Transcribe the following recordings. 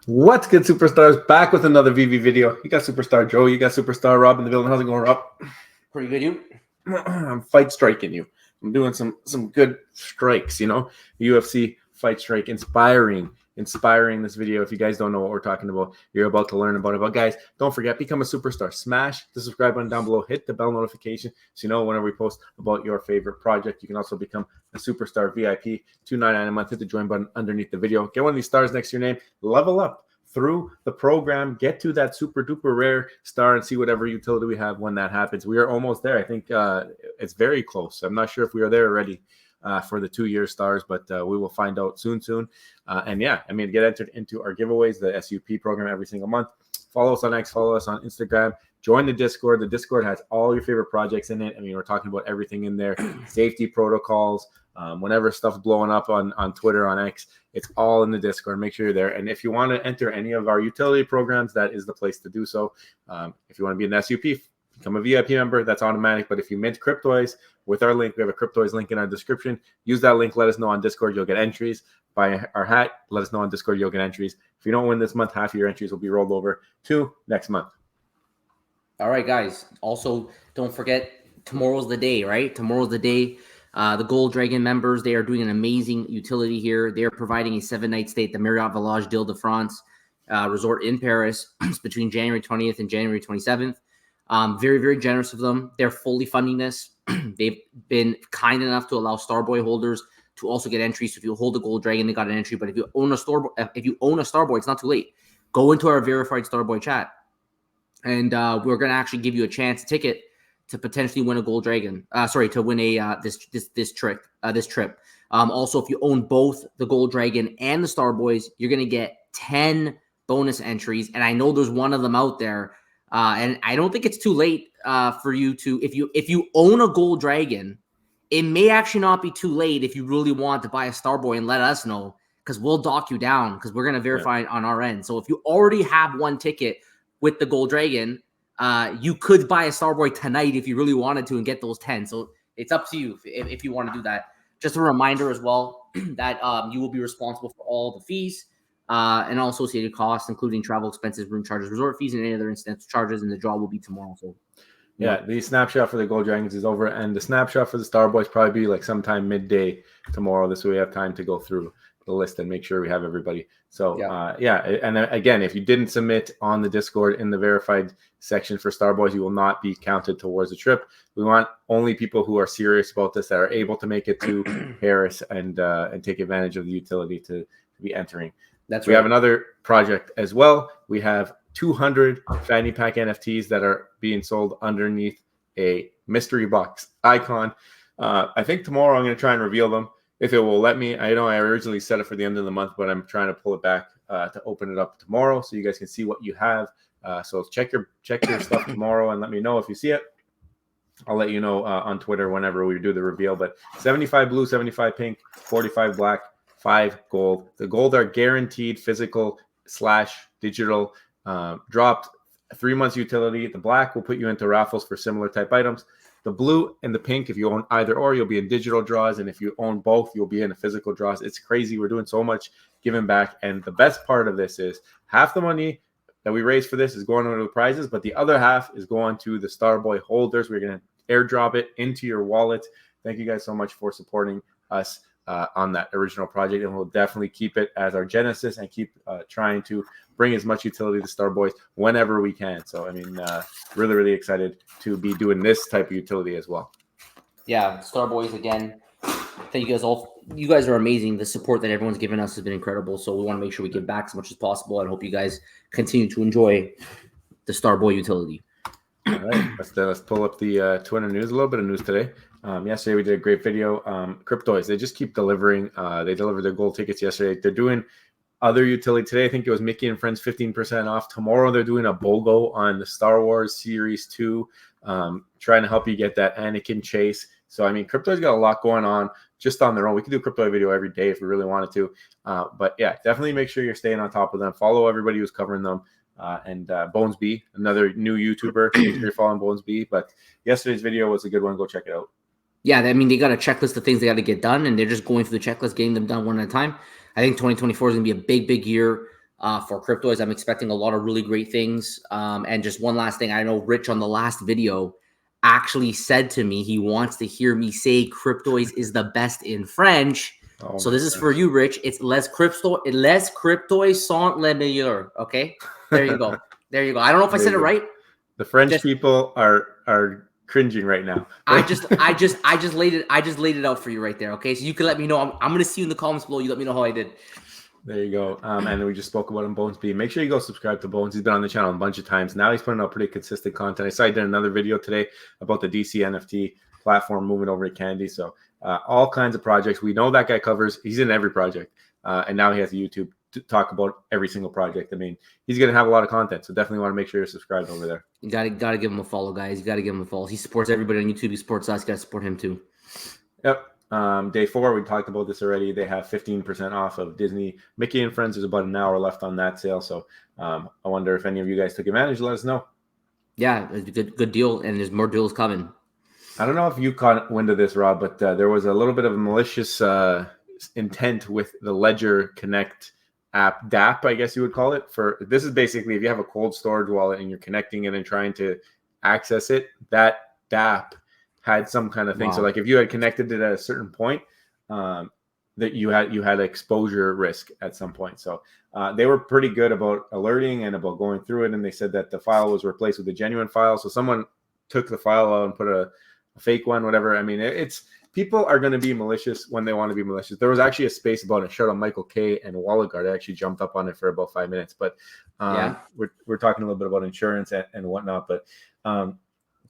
What's good, superstars? Back with another Veve video. You got Superstar Joe, you got Superstar Rob in the building. How's it going, Rob? Pretty good, you? I'm fight striking you. I'm doing some good strikes, you know. UFC fight strike, inspiring this video. If you guys don't know what we're talking about, you're about to learn about it. But guys, don't forget, become a superstar. Smash the subscribe button down below. Hit the bell notification so you know whenever we post about your favorite project. You can also become a superstar VIP, $2.99 a month. Hit the join button underneath the video. Get one of these stars next to your name. Level up through the program, get to that super duper rare star and see whatever utility we have when that happens. We are almost there. I think it's very close. I'm not sure if we are there already for the 2-year stars, but we will find out soon. And yeah, I mean, get entered into our giveaways, the SUP program every single month. Follow us on X, follow us on Instagram, join the Discord. The Discord has all your favorite projects in it. I mean, we're talking about everything in there, safety protocols, whenever stuff's blowing up on Twitter, on X, it's all in the Discord. Make sure you're there. And if you want to enter any of our utility programs, that is the place to do so. If you want to be an SUP, become a VIP member. That's automatic. But if you mint Cryptoys with our link, we have a Cryptoys link in our description. Use that link. Let us know on Discord. You'll get entries. Buy our hat. Let us know on Discord. You'll get entries. If you don't win this month, half of your entries will be rolled over to next month. All right, guys. Also, don't forget, tomorrow's the day, right? Tomorrow's the day. The Gold Dragon members, they are doing an amazing utility here. They are providing a 7-night stay at the Marriott Village d'Île-de-France resort in Paris between January 20th and January 27th. Very, very generous of them. They're fully funding this. They've been kind enough to allow Starboy holders to also get entries. So if you hold a Gold Dragon, they got an entry. But if you own a Starboy, it's not too late. Go into our verified Starboy chat, and we're going to actually give you a chance ticket to potentially win a Gold Dragon. To win a this trip. Also, if you own both the Gold Dragon and the Starboys, you're gonna get 10 bonus entries. And I know there's one of them out there. And I don't think it's too late for you to, if you own a Gold Dragon, it may actually not be too late if you really want to buy a Starboy and let us know, because we'll dock you down because we're gonna verify it on our end. So if you already have one ticket with the Gold Dragon, you could buy a Starboy tonight if you really wanted to and get those 10. So it's up to you if you want to do that. Just a reminder as well that you will be responsible for all the fees and all associated costs, including travel expenses, room charges, resort fees, and any other incidental charges. And the draw will be tomorrow. So yeah, the snapshot for the Gold Dragons is over, and the snapshot for the Starboys probably be like sometime midday tomorrow. This way we have time to go through the list and make sure we have everybody. So and again, if you didn't submit on the Discord in the verified section for Starboys, you will not be counted towards the trip. We want only people who are serious about this, that are able to make it to Paris and take advantage of the utility to be entering. We have another project as well. We have 200 Fanny Pack NFTs that are being sold underneath a mystery box icon. I think tomorrow I'm going to try and reveal them, if it will let me. I know I originally set it for the end of the month, but I'm trying to pull it back to open it up tomorrow so you guys can see what you have. So check your stuff tomorrow and let me know if you see it. I'll let you know on Twitter whenever we do the reveal. But 75 blue, 75 pink, 45 black, 5 gold. The gold are guaranteed physical / digital, dropped 3 months utility. The black will put you into raffles for similar type items. The blue and the pink, if you own either or, you'll be in digital draws. And if you own both, you'll be in the physical draws. It's crazy. We're doing so much giving back. And the best part of this is half the money that we raise for this is going into the prizes, but the other half is going to the Starboy holders. We're going to airdrop it into your wallet. Thank you guys so much for supporting us on that original project. And we'll definitely keep it as our genesis and keep trying to bring as much utility to Starboys whenever we can. So, I mean, really, really excited to be doing this type of utility as well. Yeah, Starboys, again, thank you guys all. You guys are amazing. The support that everyone's given us has been incredible. So we want to make sure we give back as much as possible, and hope you guys continue to enjoy the Starboy utility. All right, let's pull up the Twitter news. A little bit of news today. Yesterday we did a great video. Cryptoys, they just keep delivering. They delivered their gold tickets yesterday. They're doing other utility today. I think it was Mickey and Friends 15% off. Tomorrow they're doing a BOGO on the Star Wars Series 2, trying to help you get that Anakin chase. So, I mean, Crypto's got a lot going on just on their own. We could do a crypto video every day if we really wanted to. But yeah, definitely make sure you're staying on top of them. Follow everybody who's covering them. And Bones B, another new YouTuber. Make sure you're following Bones B. But yesterday's video was a good one. Go check it out. Yeah, I mean, they got a checklist of things they got to get done, and they're just going through the checklist, getting them done one at a time. I think 2024 is going to be a big, big year for cryptos. I'm expecting a lot of really great things. And just one last thing, I know Rich on the last video actually said to me he wants to hear me say cryptois is the best in French. Oh, so this is for you, Rich. It's les cryptois sont les meilleurs. Okay, there you go. There you go. I don't know if I said it right. The French people are cringing right now. I just laid it out for you right there. Okay, so you can let me know. I'm gonna see you in the comments below. You let me know how I did. There you go. And we just spoke about him, Bones B. Make sure you go subscribe to Bones. He's been on the channel a bunch of times. Now he's putting out pretty consistent content. I saw he did another video today about the DC NFT platform moving over to Candy. So all kinds of projects. We know that guy covers. He's in every project. And now he has a YouTube to talk about every single project. I mean, he's going to have a lot of content. So definitely want to make sure you're subscribed over there. You gotta give him a follow, guys. You gotta give him a follow. He supports everybody on YouTube. He supports us. You gotta support him too. Yep. Day 4, we talked about this already. They have 15% off of Disney Mickey and Friends. There's about an hour left on that sale. So I wonder if any of you guys took advantage. Let us know. Yeah, it's a good deal, and there's more deals coming. I don't know if you caught wind of this, Rob, but there was a little bit of a malicious intent with the Ledger Connect app, DApp, I guess you would call it. This is basically if you have a cold storage wallet and you're connecting it and trying to access it, that DApp had some kind of thing. Wow. So like if you had connected it at a certain point, that you had exposure risk at some point. So they were pretty good about alerting and about going through it. And they said that the file was replaced with a genuine file. So someone took the file out and put a fake one, whatever. I mean, it's people are going to be malicious when they want to be malicious. There was actually a space about it. Shout out Michael K and Wallet Guard. I actually jumped up on it for about 5 minutes, but we're talking a little bit about insurance and whatnot, but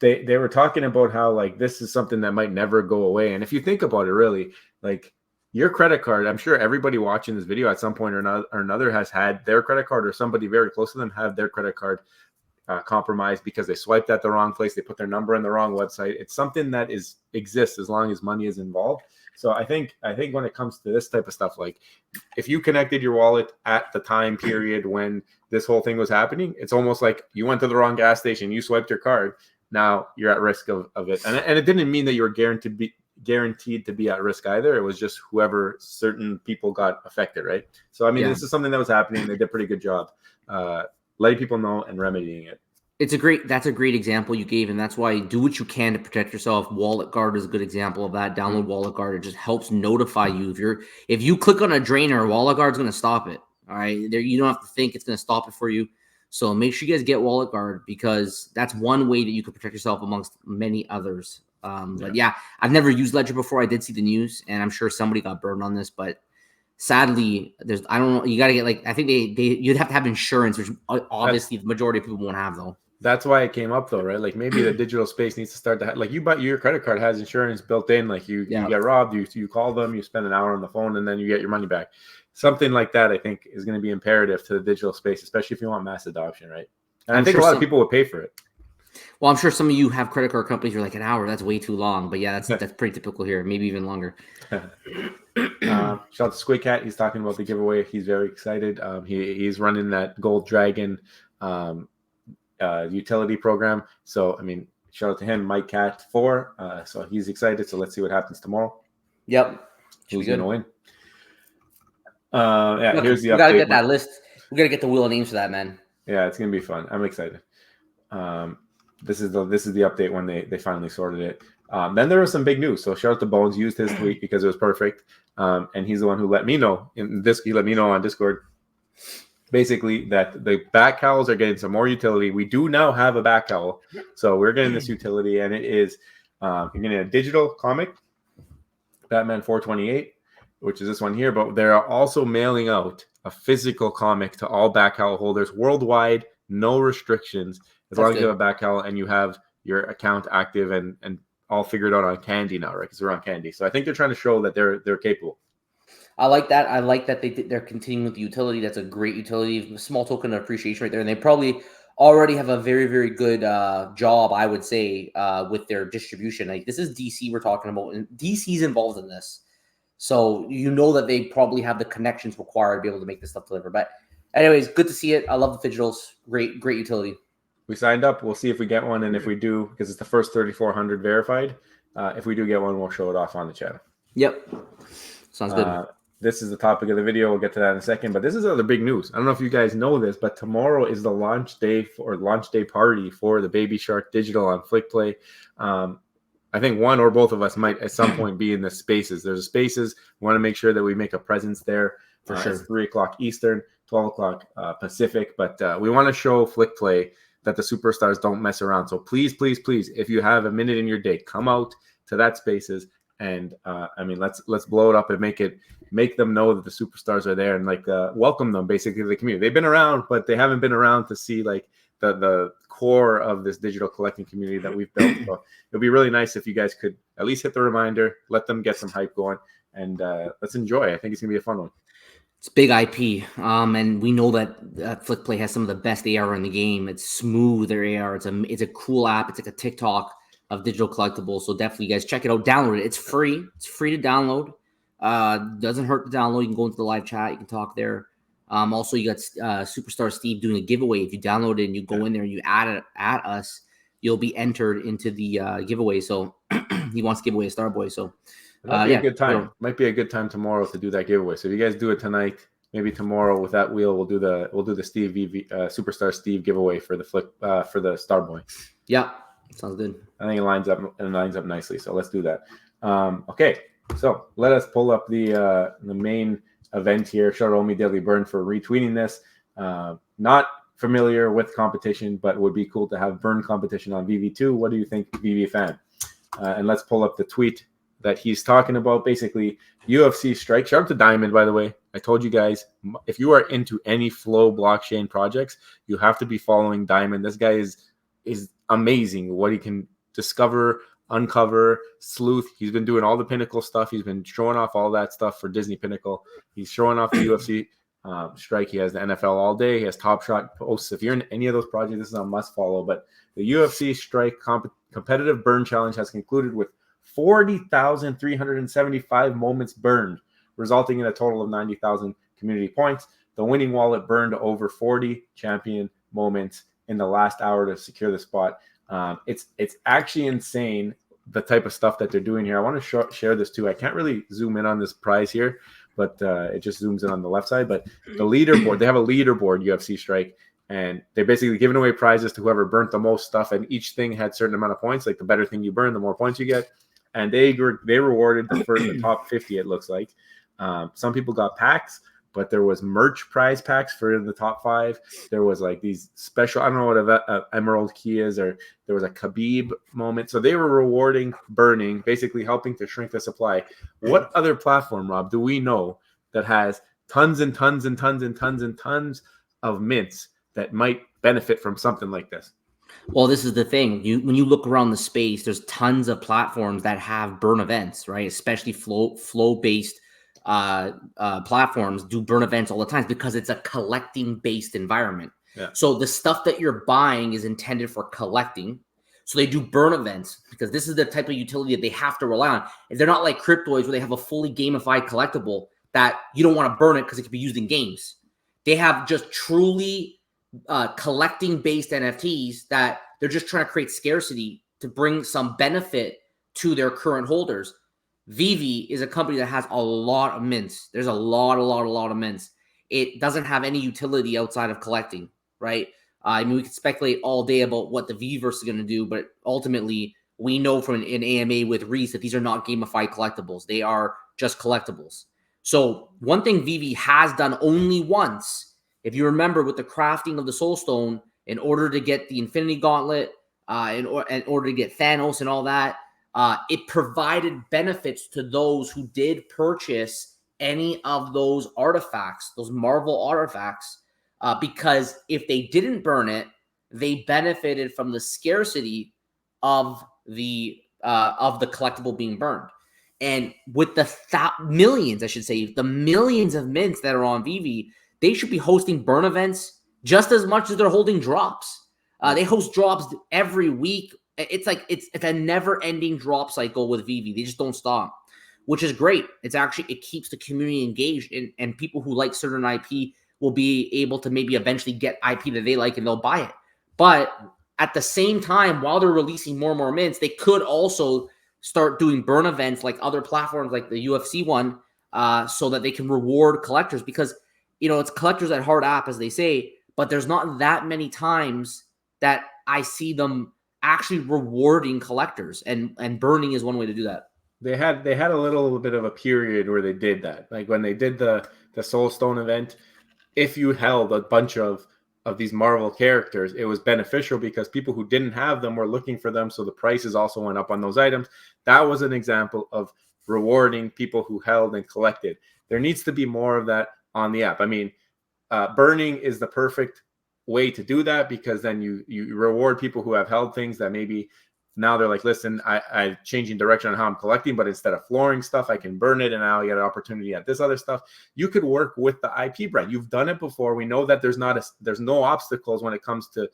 they were talking about how like this is something that might never go away. And if you think about it, really, like your credit card, I'm sure everybody watching this video at some point or another has had their credit card or somebody very close to them have their credit card compromised because they swiped at the wrong place. They put their number in the wrong website. It's something that exists as long as money is involved. So I think when it comes to this type of stuff, like if you connected your wallet at the time period when this whole thing was happening, it's almost like you went to the wrong gas station, you swiped your card. Now you're at risk of it. And it didn't mean that you were guaranteed to be at risk either. It was just whoever certain people got affected, right? So, I mean, This is something that was happening. They did a pretty good job letting people know and remedying it. That's a great example you gave, and that's why do what you can to protect yourself. Wallet Guard is a good example of that. Download Wallet Guard. It just helps notify you. If you click on a drainer, Wallet Guard's going to stop it. All right. You don't have to think it's going to stop it for you. So make sure you guys get Wallet Guard because that's one way that you can protect yourself amongst many others. But yeah, I've never used Ledger before. I did see the news, and I'm sure somebody got burned on this. But sadly, I don't know. You got to get I think you'd have to have insurance, which obviously the majority of people won't have though. That's why it came up though, right? Like maybe the digital space needs to start to like your credit card has insurance built in. Like you get robbed, you call them, you spend an hour on the phone, and then you get your money back. Something like that, I think, is going to be imperative to the digital space, especially if you want mass adoption, right? And I think a lot of people would pay for it. Well, I'm sure some of you have credit card companies. You're like an hour. That's way too long. But yeah, that's pretty typical here. Maybe even longer. Shout out to Squid Cat. He's talking about the giveaway. He's very excited. He's running that Gold Dragon utility program. So, I mean, shout out to him, Mike Cat 4. So he's excited. So let's see what happens tomorrow. Yep. Who's going to win? Look, here's the update. We gotta get that list. We gotta get the wheel of names for that, man. Yeah, it's gonna be fun. I'm excited. This is the update when they finally sorted it. Then there was some big news. So shout out to Bones, used his tweet because it was perfect. And he's the one who let me know he let me know on Discord basically that the Bat Cowls are getting some more utility. We do now have a Bat Cowl, so we're getting this utility, and it is you're getting a digital comic, Batman 428. Which is this one here, but they're also mailing out a physical comic to all Bat Cowl holders worldwide, no restrictions, as long as you have a Bat Cowl and you have your account active and all figured out on Candy now, right? Because they're on Candy. So I think they're trying to show that they're capable. I like that. I like that they're continuing with the utility. That's a great utility, a small token of appreciation right there. And they probably already have a very, very good job, I would say, with their distribution. Like this is DC we're talking about, and DC's involved in this. So you know that they probably have the connections required to be able to make this stuff deliver. But anyways, good to see it. I love the digitals. Great utility. We signed up. We'll see if we get one. And if we do, because it's the first 3,400 verified, if we do get one, we'll show it off on the channel. Yep. Sounds good. this is the topic of the video. We'll get to that in a second. But this is other big news. I don't know if you guys know this, but tomorrow is the launch day party for the Baby Shark Digital on FlickPlay. I think one or both of us might at some point be in the spaces. There's spaces. We want to make sure that we make a presence there. For sure. It's 3 o'clock Eastern, 12 o'clock Pacific. But we want to show FlickPlay that the superstars don't mess around. So please, please, please, if you have a minute in your day, come out to that spaces. And I mean, let's blow it up and make them know that the superstars are there and like welcome them basically to the community. They've been around, but they haven't been around to see like the core of this digital collecting community that we've built. So it'd be really nice if you guys could at least hit the reminder, let them get some hype going, and let's enjoy. I think it's gonna be a fun one. It's big IP, and we know that FlickPlay has some of the best AR in the game. It's smooth, their AR. It's a cool app. It's like a TikTok of digital collectibles. So definitely, you guys check it out. Download it. It's free. It's free to download. Doesn't hurt to download. You can go into the live chat. You can talk there. Also, you got Superstar Steve doing a giveaway. If you download it and you go in there and you add us, you'll be entered into the giveaway. So he wants to give away a Starboy. So it might be a good time. Might be a good time tomorrow to do that giveaway. So if you guys do it tonight, maybe tomorrow with that wheel, we'll do the Steve Superstar Steve giveaway for the for the Starboy. Yeah, sounds good. I think it lines up nicely. So let's do that. Okay, so let us pull up the main event here. Shout out Omi Daily Burn for retweeting this. Not familiar with competition, but would be cool to have burn competition on VV2. What do you think, VV fan? And let's pull up the tweet that he's talking about. Basically, UFC strike. Shout out to Diamond, by the way. I told you guys, if you are into any Flow blockchain projects, you have to be following Diamond. This guy is amazing. What he can discover, uncover, sleuth. He's been doing all the Pinnacle stuff. He's been showing off all that stuff for Disney Pinnacle. He's showing off the UFC strike. He has the NFL all day. He has Top Shot posts. If you're in any of those projects, this is a must follow. But the UFC strike competitive burn challenge has concluded with 40,375 moments burned, resulting in a total of 90,000 community points. The winning wallet burned over 40 champion moments in the last hour to secure the spot. It's actually insane, the type of stuff that they're doing here. I want to share this too. I can't really zoom in on this prize here, but it just zooms in on the left side. But the leaderboard, they have a leaderboard, UFC Strike, and they're basically giving away prizes to whoever burnt the most stuff, and each thing had a certain amount of points. Like the better thing you burn, the more points you get. And they rewarded the top 50, it looks like. Some people got packs, but there was merch prize packs for the top 5. There was like these special, I don't know what a emerald key is, or there was a Khabib moment. So they were rewarding burning, basically helping to shrink the supply. What other platform, Rob, do we know that has tons and tons and tons and tons and tons of mints that might benefit from something like this? Well, this is the thing. When you look around the space, there's tons of platforms that have burn events, right? Especially flow-based platforms do burn events all the time because it's a collecting-based environment. Yeah. So the stuff that you're buying is intended for collecting. So they do burn events because this is the type of utility that they have to rely on. They're not like cryptoids where they have a fully gamified collectible that you don't want to burn it because it can be used in games. They have just truly collecting-based NFTs that they're just trying to create scarcity to bring some benefit to their current holders. Veve is a company that has a lot of mints. There's a lot of mints. It doesn't have any utility outside of collecting, right? I mean, we could speculate all day about what the Veveverse is going to do, but ultimately, we know from an AMA with Reese that these are not gamified collectibles. They are just collectibles. So one thing Veve has done only once, if you remember with the crafting of the Soul Stone, in order to get the Infinity Gauntlet, in order to get Thanos and all that, it provided benefits to those who did purchase any of those artifacts, those Marvel artifacts, because if they didn't burn it, they benefited from the scarcity of the collectible being burned. And with the millions, I should say, the millions of mints that are on Veve, they should be hosting burn events just as much as they're holding drops. They host drops every week. It's like it's a never-ending drop cycle with Veve. They just don't stop, which is great. It keeps the community engaged, and people who like certain IP will be able to maybe eventually get IP that they like and they'll buy it. But at the same time, while they're releasing more and more mints, they could also start doing burn events like other platforms, like the UFC one, so that they can reward collectors, because it's collectors at heart app, as they say, but there's not that many times that I see them actually rewarding collectors, and burning is one way to do that. They had a little bit of a period where they did that, like when they did the Soul Stone event. If you held a bunch of these Marvel characters, it was beneficial because people who didn't have them were looking for them, so the prices also went up on those items. That was an example of rewarding people who held and collected. There needs to be more of that on the app. I mean, burning is the perfect way to do that, because then you reward people who have held things that maybe now they're like, listen, I'm changing direction on how I'm collecting, but instead of flooring stuff, I can burn it, and now I get an opportunity at this other stuff. You could work with the IP brand. You've done it before. We know that there's no obstacles when it comes to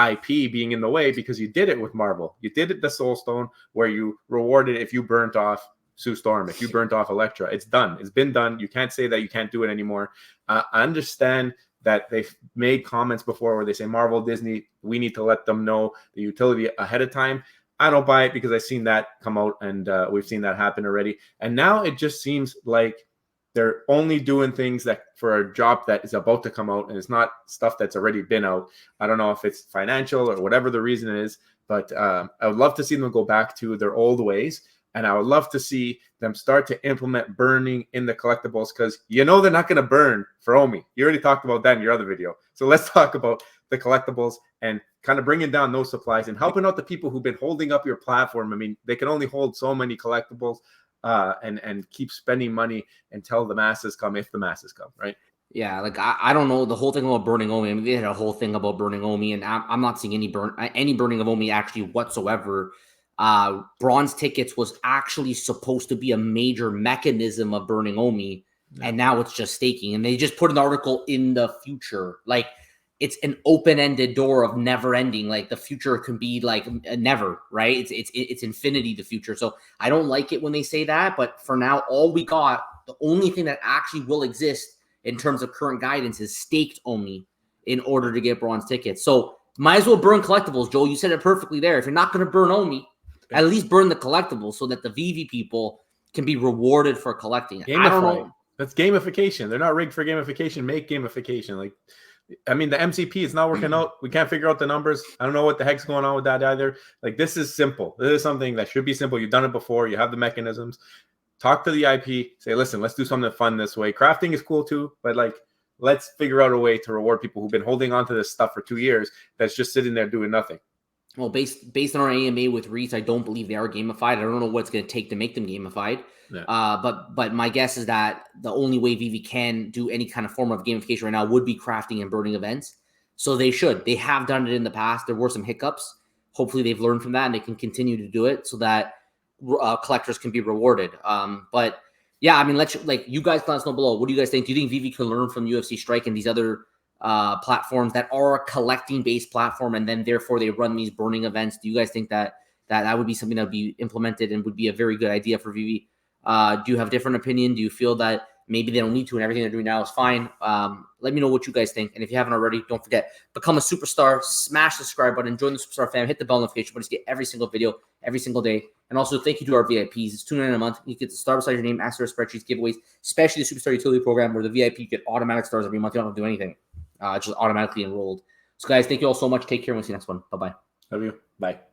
IP being in the way, because you did it with Marvel. You did it the Soul Stone, where you rewarded if you burnt off Sue Storm, if you burnt off Elektra. It's done. It's been done. You can't say that you can't do it anymore. I understand that they've made comments before where they say, Marvel, Disney, we need to let them know the utility ahead of time. I don't buy it, because I've seen that come out, and we've seen that happen already. And now it just seems like they're only doing things that for a drop that is about to come out, and it's not stuff that's already been out. I don't know if it's financial or whatever the reason is, but I would love to see them go back to their old ways. And I would love to see them start to implement burning in the collectibles, because they're not going to burn for Omi. You already talked about that in your other video. So let's talk about the collectibles and kind of bringing down those supplies and helping out the people who've been holding up your platform. I mean, they can only hold so many collectibles, and keep spending money until the masses come, if the masses come, right? Yeah, like I don't know the whole thing about burning Omi. I mean, they had a whole thing about burning Omi, and I'm not seeing any burning of Omi actually whatsoever. Bronze tickets was actually supposed to be a major mechanism of burning Omi, and now it's just staking. And they just put an article in the future, like it's an open-ended door of never ending. Like the future can be like never, right? It's infinity, the future. So I don't like it when they say that, but for now, the only thing that actually will exist in terms of current guidance is staked Omi in order to get bronze tickets. So might as well burn collectibles, Joel. You said it perfectly there. If you're not going to burn Omi, at least burn the collectibles so that the Veve people can be rewarded for collecting it. I don't know. That's gamification. They're not rigged for gamification. Make gamification. Like, I mean, the MCP is not working out. We can't figure out the numbers. I don't know what the heck's going on with that either. Like, this is simple. This is something that should be simple. You've done it before. You have the mechanisms. Talk to the IP. Say, listen, let's do something fun this way. Crafting is cool too, but like, let's figure out a way to reward people who've been holding on to this stuff for 2 years that's just sitting there doing nothing. Well, based on our AMA with Reese, I don't believe they are gamified. I don't know what it's going to take to make them gamified. Yeah. But my guess is that the only way Veve can do any kind of form of gamification right now would be crafting and burning events. So they should. They have done it in the past. There were some hiccups. Hopefully they've learned from that and they can continue to do it so that collectors can be rewarded. But yeah, I mean, you guys let us know below. What do you guys think? Do you think Veve can learn from UFC Strike and these other platforms that are a collecting-based platform, and then therefore they run these burning events? Do you guys think that would be something that would be implemented and would be a very good idea for Veve? Do you have a different opinion? Do you feel that maybe they don't need to and everything they're doing now is fine? Let me know what you guys think. And if you haven't already, don't forget, become a superstar, smash the subscribe button, join the superstar fam, hit the bell notification button to get every single video, every single day. And also thank you to our VIPs. It's $2.99 a month. You get the star beside your name, access to spreadsheets, giveaways, especially the Superstar Utility Program where the VIP get automatic stars every month. You don't have to do anything. Just automatically enrolled. So guys, thank you all so much. Take care and we'll see you next one. Bye-bye. Love you. Bye.